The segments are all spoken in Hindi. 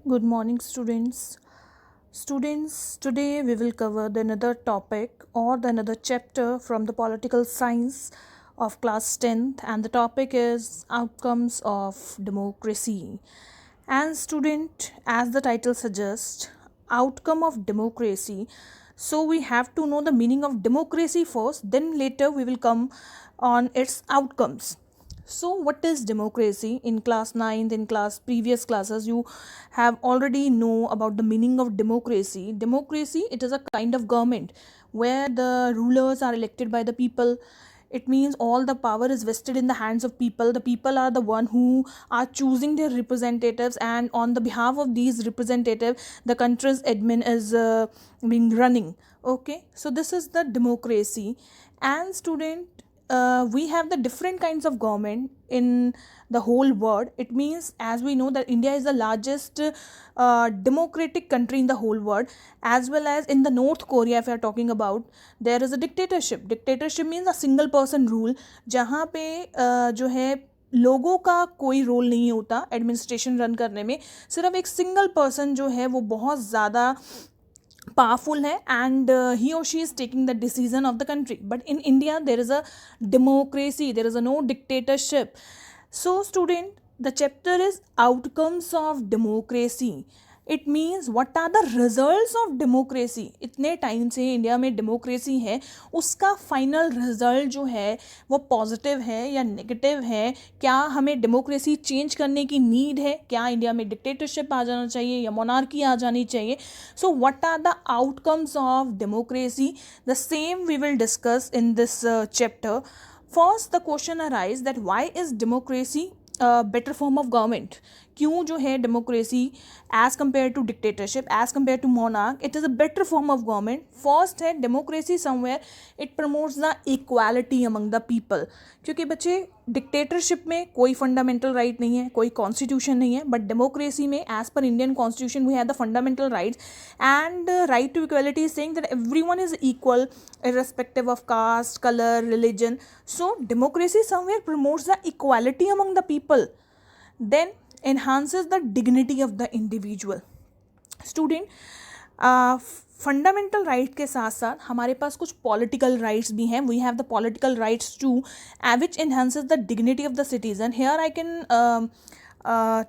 Good morning, students. Students, today we will cover the another topic or the another chapter from the political science of class 10th, and the topic is outcomes of democracy. And student, as the title suggests, outcome of democracy. So we have to know the meaning of democracy first, then later we will come on its outcomes. So what is democracy? In class 9th, in class previous classes, you have already know about the meaning of democracy. Democracy, it is a kind of government where the rulers are elected by the people. It means all the power is vested in the hands of people. The people are the one who are choosing their representatives, and on the behalf of these representatives the country's admin is being running. Okay, so this is the democracy. And student, we have the different kinds of government in the whole world. It means, as we know, that India is the largest democratic country in the whole world. As well as in the North Korea, if we are talking about, there is a dictatorship means a single person rule, जहाँ पे जो है लोगों का कोई रोल नहीं होता एडमिनिस्ट्रेशन रन करने में. सिर्फ एक सिंगल पर्सन जो है वो बहुत ज़्यादा powerful hai, and he or she is taking the decision of the country. But in India there is a democracy, there is a no dictatorship. So student, the chapter is outcomes of democracy. It means what are the results of democracy. इतने टाइम से इंडिया में डेमोक्रेसी है, उसका फाइनल रिजल्ट जो है वो पॉजिटिव है या नेगेटिव है. क्या हमें डेमोक्रेसी चेंज करने की नीड है? क्या इंडिया में डिक्टेटरशिप आ जाना चाहिए या मोनार्की आ जानी चाहिए? So what are the outcomes of democracy? The same we will discuss in this chapter. First the question arise that why is democracy better form of government. क्यों जो है democracy as compare to dictatorship, as compare to monarch, it is a better form of government. First है democracy somewhere it promotes the equality among the people. क्योंकि बच्चे, डिक्टेटरशिप में कोई फंडामेंटल राइट नहीं है, कोई कॉन्स्टिट्यूशन नहीं है, बट डेमोक्रेसी में as per Indian constitution we have the fundamental rights, and right to equality is saying that everyone is equal irrespective of caste, color, religion. So democracy somewhere promotes the equality among the people, then enhances the dignity of the individual. Student, fundamental right के साथ साथ हमारे पास कुछ पॉलिटिकल राइट्स भी हैं. We have the political rights to which enhances the dignity of the citizen. Here I can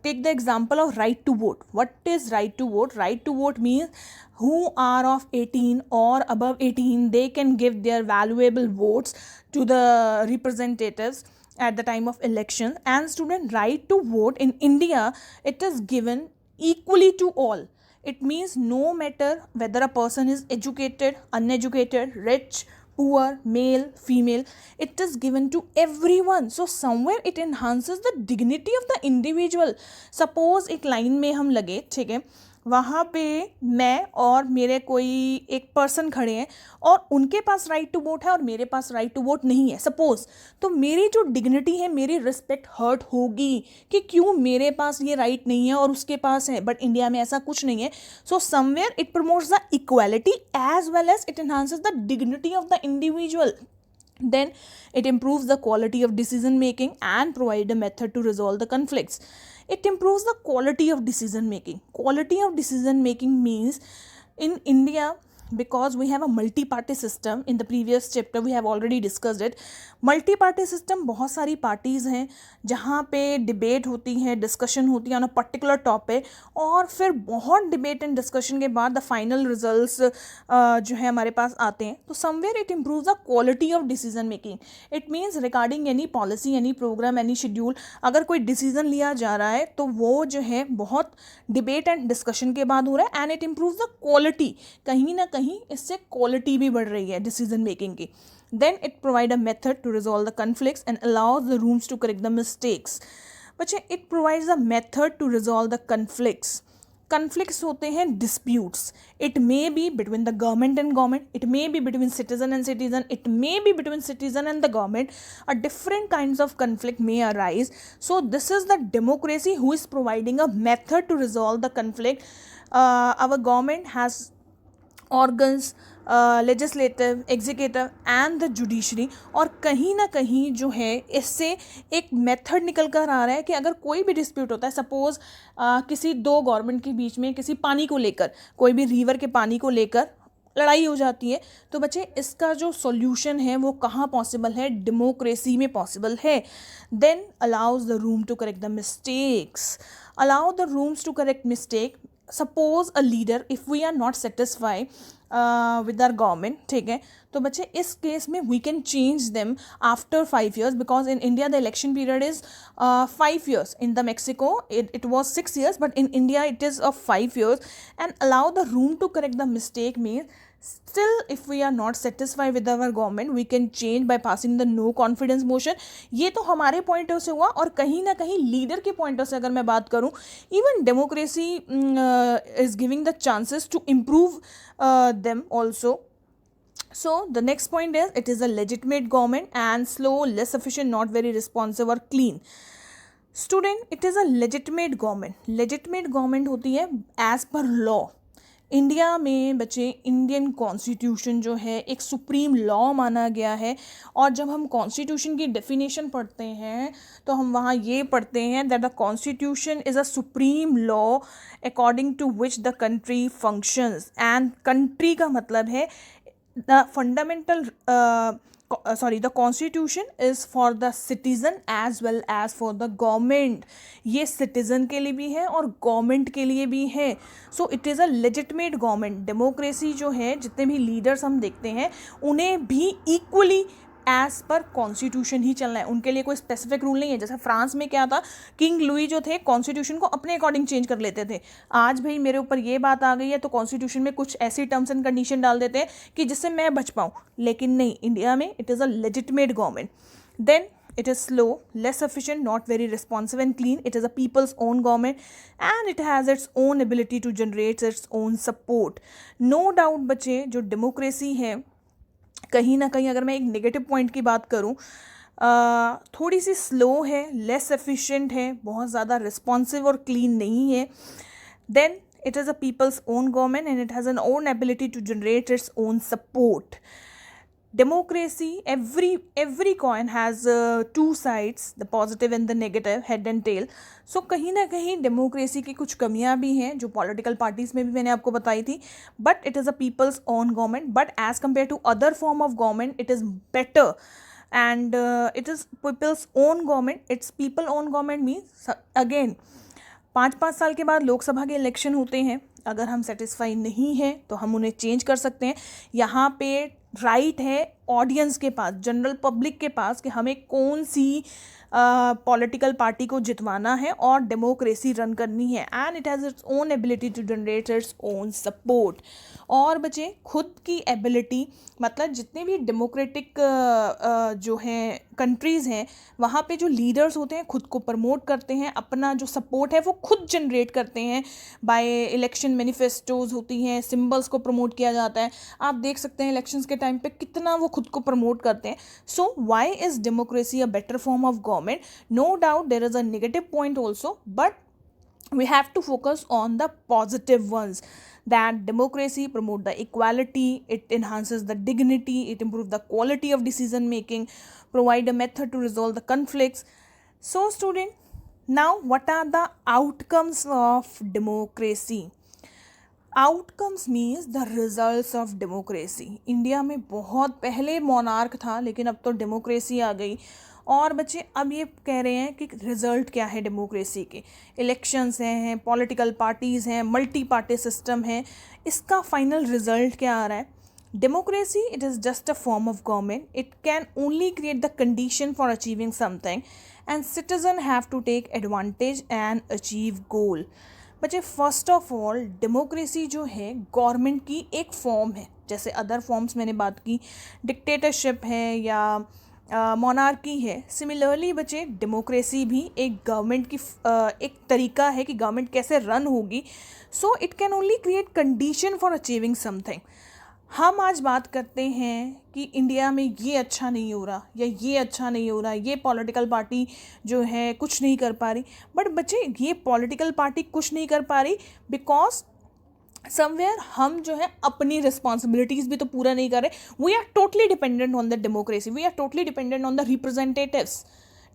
take the example of right to vote. What is right to vote? Right to vote means who are of 18 or above 18, they can give their valuable votes to the representatives at the time of election. And student, right to vote in India, it is given equally to all. It means no matter whether a person is educated, uneducated, rich, poor, male, female, it is given to everyone. So somewhere it enhances the dignity of the individual. Suppose एक लाइन में हम लगे, ठीक है, वहाँ पे मैं और मेरे कोई एक पर्सन खड़े हैं और उनके पास राइट टू वोट है और मेरे पास राइट टू वोट नहीं है सपोज, तो मेरी जो डिग्निटी है, मेरी रिस्पेक्ट हर्ट होगी कि क्यों मेरे पास ये राइट नहीं है और उसके पास है. बट इंडिया में ऐसा कुछ नहीं है. So somewhere it promotes the equality as well as it enhances the dignity of the individual. Then it improves the quality of decision making and provide a method to resolve the conflicts. It improves the quality of decision making. Quality of decision making means in India, because we have a multi-party system. In the previous chapter we have already discussed it. Multi-party system, बहुत सारी parties हैं जहाँ पे debate होती है, discussion होती है on a particular topic, और फिर बहुत debate and discussion के बाद the final results जो है हमारे पास आते हैं. तो somewhere it improves the quality of decision making. It means regarding any policy, any program, any schedule, अगर कोई decision लिया जा रहा है तो वो जो है बहुत debate and discussion के बाद हो रहा है, and it improves the quality. कहीं ना कहीं इससे क्वालिटी भी बढ़ रही है डिसीजन मेकिंग की. Then it provide a method to resolve the conflicts and allows the rooms to correct the mistakes. बच्चे, it provides a method to resolve the conflicts. Conflicts होते हैं disputes. It may be between the government and government, it may be between citizen and citizen, it may be between citizen and the government. A different kinds of conflict may arise. So this is the democracy who is providing a method to resolve the conflict. Our government has organs, legislative, executive and the judiciary. और कहीं ना कहीं जो है इससे एक मेथड निकल कर आ रहा है कि अगर कोई भी डिस्प्यूट होता है, सपोज किसी दो गवर्नमेंट के बीच में किसी पानी को लेकर, कोई भी रिवर के पानी को लेकर लड़ाई हो जाती है, तो बच्चे इसका जो सॉल्यूशन है वो कहाँ पॉसिबल है? डेमोक्रेसी में पॉसिबल है। Then allows the room to correct the mistakes, allow the rooms to correct mistake. Suppose a leader, if we are not satisfy with our government, ठीक है, तो बच्चे इस केस में we can change them after 5 years, because in India the election period is 5 years. In the Mexico it was 6 years, but in India it is of 5 years. And allow the room to correct the mistake means still if we are not satisfied with our government we can change by passing the no confidence motion. ये तो हमारे पॉइंट से हुआ, और कहीं ना कहीं लीडर के पॉइंट से अगर मैं बात करूँ, even democracy is giving the chances to improve them also. So the next point is it is a legitimate government and slow, less efficient, not very responsive or clean. Student, it is a legitimate government. Legitimate government होती है as per law. इंडिया में बच्चे इंडियन कॉन्स्टिट्यूशन जो है एक सुप्रीम लॉ माना गया है, और जब हम कॉन्स्टिट्यूशन की डेफिनेशन पढ़ते हैं तो हम वहाँ ये पढ़ते हैं that the constitution is a supreme law according to which the country functions. And country का मतलब है the fundamental the constitution is for the citizen as well as for the government. ये citizen के लिए भी है और government के लिए भी है. So it is a legitimate government. Democracy जो है, जितने भी leaders हम देखते हैं उन्हें भी equally एज पर कॉन्स्टिट्यूशन ही चलना है, उनके लिए कोई स्पेसिफिक रूल नहीं है. जैसे फ्रांस में क्या था, किंग लुई जो थे कॉन्स्टिट्यूशन को अपने अकॉर्डिंग चेंज कर लेते थे. आज भाई मेरे ऊपर ये बात आ गई है तो कॉन्स्टिट्यूशन में कुछ ऐसी टर्म्स एंड कंडीशन डाल देते हैं कि जिससे मैं बच पाऊँ. लेकिन नहीं, इंडिया में it is a legitimate government. Then it is slow, less efficient, not very responsive and clean. It is a people's own government and it has its own ability to generate its own support. No doubt बच्चे, जो डेमोक्रेसी है कहीं ना कहीं, अगर मैं एक नेगेटिव पॉइंट की बात करूं, थोड़ी सी स्लो है, लेस एफिशिएंट है, बहुत ज़्यादा रिस्पॉन्सिव और क्लीन नहीं है. Then it is a people's own government and it has an own ability to generate its own support. Democracy, every coin has two sides, the positive and the negative, head and tail. So कहीं ना कहीं डेमोक्रेसी की कुछ कमियां भी हैं जो पॉलिटिकल पार्टीज़ में भी मैंने आपको बताई थी. But it is a people's own government, but as compare to other form of government it is better. And it is people's own government. It's people own government means again 5-5 साल के बाद लोकसभा के इलेक्शन होते हैं. अगर हम सेटिस्फाई नहीं हैं तो हम उन्हें चेंज कर सकते हैं. यहाँ पे राइट है ऑडियंस के पास, जनरल पब्लिक के पास, कि हमें कौन सी पॉलिटिकल पार्टी को जितवाना है और डेमोक्रेसी रन करनी है. And it has its own ability to generate its own support. और बच्चे, खुद की एबिलिटी मतलब जितने भी डेमोक्रेटिक जो हैं कंट्रीज़ हैं वहाँ पे जो लीडर्स होते हैं खुद को प्रमोट करते हैं, अपना जो सपोर्ट है वो खुद जनरेट करते हैं. बाय इलेक्शन मैनिफेस्टोज होती हैं, सिंबल्स को प्रमोट किया जाता है. आप देख सकते हैं इलेक्शंस के टाइम पे कितना वो खुद को प्रमोट करते हैं. So why is democracy a better form of government? No doubt there is a negative point also, but we have to focus on the positive ones. That democracy promote the equality, it enhances the dignity, it improves the quality of decision making, provide a method to resolve the conflicts. So student, now what are the outcomes of democracy? Outcomes means the results of democracy. India में बहुत पहले मोनार्क था लेकिन अब तो डेमोक्रेसी आ गई. और बच्चे अब ये कह रहे हैं कि रिज़ल्ट क्या है डेमोक्रेसी के. इलेक्शंस हैं, पॉलिटिकल पार्टीज़ हैं, मल्टी पार्टी सिस्टम है. इसका फाइनल रिज़ल्ट क्या आ रहा है? Democracy, it is just a form of government. It can only create the condition for achieving something and citizen have to take advantage and achieve goal. बच्चे, फर्स्ट ऑफ ऑल डेमोक्रेसी जो है गवर्नमेंट की एक फॉर्म है. जैसे अदर फॉर्म्स मैंने बात की, डिक्टेटरशिप है या मोनार्की है. सिमिलरली बच्चे, डेमोक्रेसी भी एक गवर्नमेंट की एक तरीका है कि गवर्नमेंट कैसे रन होगी. So it can only create condition for achieving something. हम आज बात करते हैं कि इंडिया में ये अच्छा नहीं हो रहा या ये अच्छा नहीं हो रहा, ये पॉलिटिकल पार्टी जो है कुछ नहीं कर पा रही. बट बच्चे, ये पॉलिटिकल पार्टी कुछ नहीं कर पा रही बिकॉज समवेयर हम जो है अपनी रिस्पॉन्सिबिलिटीज भी तो पूरा नहीं कर रहे. We are totally dependent on the democracy, we are totally dependent on the representatives.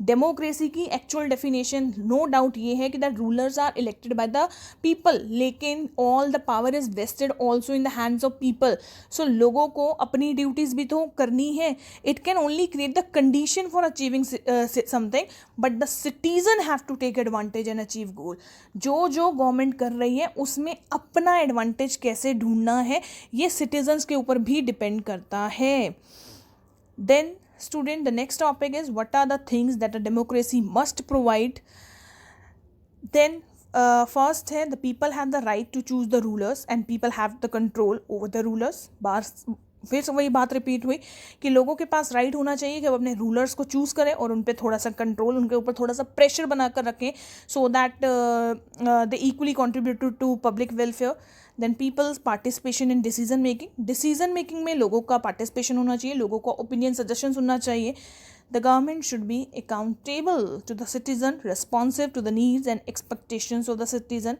Democracy की एक्चुअल डेफिनेशन नो डाउट ये है कि that rulers are elected by the people, लेकिन all the power is vested also in the hands of people. So लोगों को अपनी ड्यूटीज भी तो करनी है. It can only create the condition for achieving something, but the citizen have to take advantage and achieve गोल. जो गवर्नमेंट कर रही है उसमें अपना एडवांटेज कैसे ढूंढना है, ये सिटीजन्स के ऊपर भी डिपेंड करता है. Then student, the next topic is what are the things that a democracy must provide. Then first है the people have the right to choose the rulers and people have the control over the rulers. बार फिर से वही बात रिपीट हुई कि लोगों के पास राइट होना चाहिए कि वो अपने रूलर्स को चूज़ करें और उन पर थोड़ा सा कंट्रोल, उनके ऊपर थोड़ा सा प्रेशर बनाकर रखें, so that they equally contribute to public welfare. Then people's participation in decision making. Decision making में लोगों का पार्टिसिपेशन होना चाहिए, लोगों का ओपिनियन सजेशन सुनना चाहिए. The government should be accountable to the citizen, responsive to the needs and expectations of the citizen.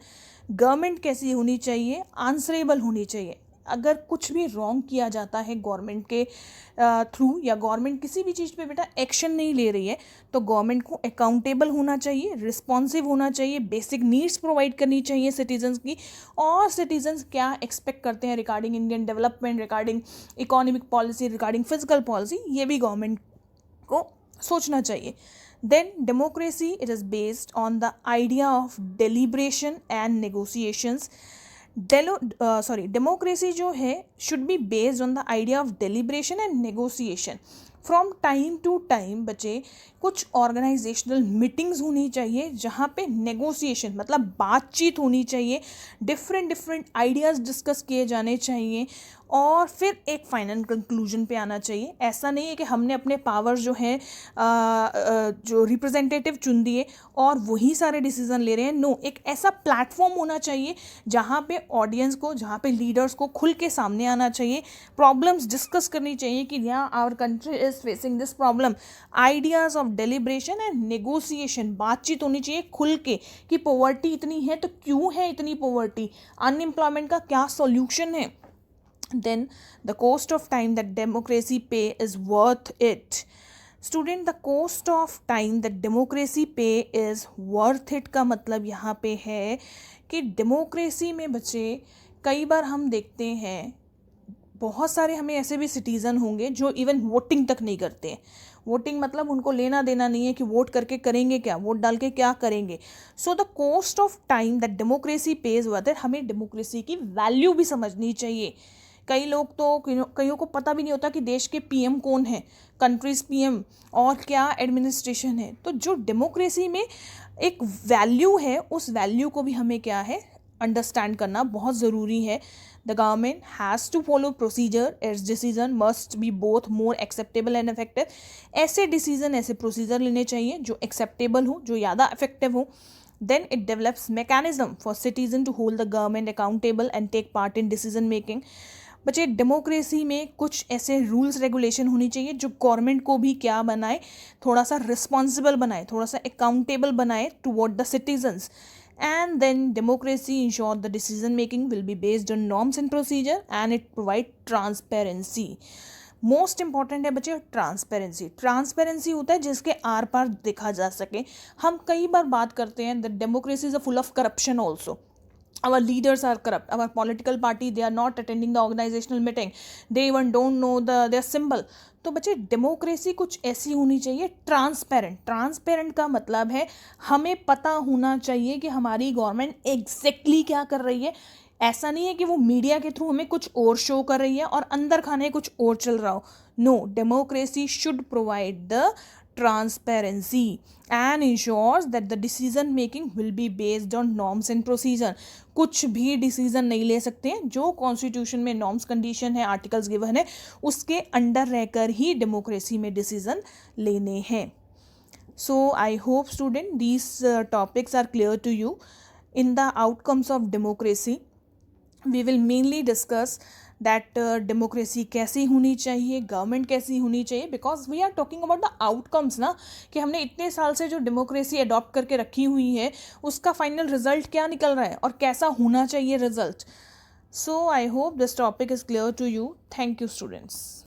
Government कैसी होनी चाहिए? आंसरेबल होनी चाहिए. अगर कुछ भी रॉन्ग किया जाता है गवर्नमेंट के थ्रू, या गवर्नमेंट किसी भी चीज़ पे बेटा एक्शन नहीं ले रही है, तो गवर्नमेंट को अकाउंटेबल होना चाहिए, रिस्पॉन्सिव होना चाहिए, बेसिक नीड्स प्रोवाइड करनी चाहिए सिटीजन्स की. और सिटीजन्स क्या एक्सपेक्ट करते हैं regarding Indian development, regarding economic policy, regarding physical policy, ये भी गवर्नमेंट को सोचना चाहिए. Then democracy, it is based on the idea of deliberation and negotiations. Democracy जो है should be based on the idea of deliberation and negotiation. From time to time बच्चे कुछ ऑर्गेनाइजेशनल मीटिंग्स होनी चाहिए जहाँ पे नेगोशिएशन मतलब बातचीत होनी चाहिए, डिफरेंट आइडियाज़ डिस्कस किए जाने चाहिए और फिर एक फाइनल कंक्लूजन पे आना चाहिए. ऐसा नहीं है कि हमने अपने पावर्स जो हैं जो रिप्रेजेंटेटिव चुन दिए और वही सारे डिसीजन ले रहे हैं. नो, एक ऐसा प्लेटफॉर्म होना चाहिए जहाँ पे ऑडियंस को, जहाँ पे लीडर्स को खुल के सामने आना चाहिए, प्रॉब्लम्स डिस्कस करनी चाहिए कि यहाँ our country is facing this problem. Ideas of deliberation and negotiation, बातचीत होनी चाहिए खुल के कि पॉवर्टी इतनी है तो क्यों है इतनी पॉवर्टी, अनएम्प्लॉयमेंट का क्या सॉल्यूशन है. Then the cost of time that democracy pay is worth it. Student, the cost of time that democracy pay is worth it का मतलब यहाँ पे है कि डेमोक्रेसी में बच्चे कई बार हम देखते हैं बहुत सारे हमें ऐसे भी सिटीज़न होंगे जो इवन वोटिंग तक नहीं करते हैं. वोटिंग मतलब उनको लेना देना नहीं है कि वोट करके करेंगे क्या, वोट डाल के क्या करेंगे. So the cost of time that democracy page worth it. हमें डेमोक्रेसी की वैल्यू भी समझनी चाहिए. कई लोग तो, कईयों को पता भी नहीं होता कि देश के पीएम कौन है, कंट्रीज पीएम और क्या एडमिनिस्ट्रेशन है. तो जो डेमोक्रेसी में एक वैल्यू है, उस वैल्यू को भी हमें क्या है अंडरस्टैंड करना बहुत ज़रूरी है. The government has to follow procedure. Its decision must be both more acceptable and effective. ऐसे डिसीजन, ऐसे प्रोसीजर लेने चाहिए जो एक्सेप्टेबल हो, जो ज़्यादा इफेक्टिव हो. Then it develops mechanism for citizen to hold the government accountable and take part in decision making. बच्चे डेमोक्रेसी में कुछ ऐसे रूल्स रेगुलेशन होनी चाहिए जो गवर्नमेंट को भी क्या बनाए, थोड़ा सा रिस्पॉन्सिबल बनाए, थोड़ा सा अकाउंटेबल बनाए toward the citizens. And then democracy ensure the decision making will be based on norms and procedure and it provide transparency. Most important है बच्चे ट्रांसपेरेंसी. ट्रांसपेरेंसी होता है जिसके आर पार देखा जा सके. हम कई बार बात करते हैं the democracy is a full of corruption also. Our leaders are corrupt. Our political party, they are not attending the organizational meeting. They even don't know their symbol. तो बच्चे डेमोक्रेसी कुछ ऐसी होनी चाहिए ट्रांसपेरेंट. ट्रांसपेरेंट का मतलब है हमें पता होना चाहिए कि हमारी गवर्नमेंट एग्जैक्टली क्या कर रही है. ऐसा नहीं है कि वो मीडिया के थ्रू हमें कुछ और शो कर रही है और अंदर खाने कुछ और चल रहा हो. No, democracy should provide the transparency and ensures that the decision making will be based on norms and procedure. कुछ भी डिसीजन नहीं ले सकते हैं, जो कॉन्स्टिट्यूशन में नॉर्म्स कंडीशन है, आर्टिकल्स गिवन है, उसके अंडर रहकर ही डेमोक्रेसी में डिसीजन लेने हैं. So I hope student these topics are clear to you. In the outcomes of democracy we will mainly discuss that democracy कैसी होनी चाहिए, गवर्नमेंट कैसी होनी चाहिए, because we are talking about the outcomes ना, कि हमने इतने साल से जो डेमोक्रेसी अडॉप्ट करके रखी हुई है उसका फाइनल रिजल्ट क्या निकल रहा है और कैसा होना चाहिए result. So I hope this topic is clear to you. Thank you, students.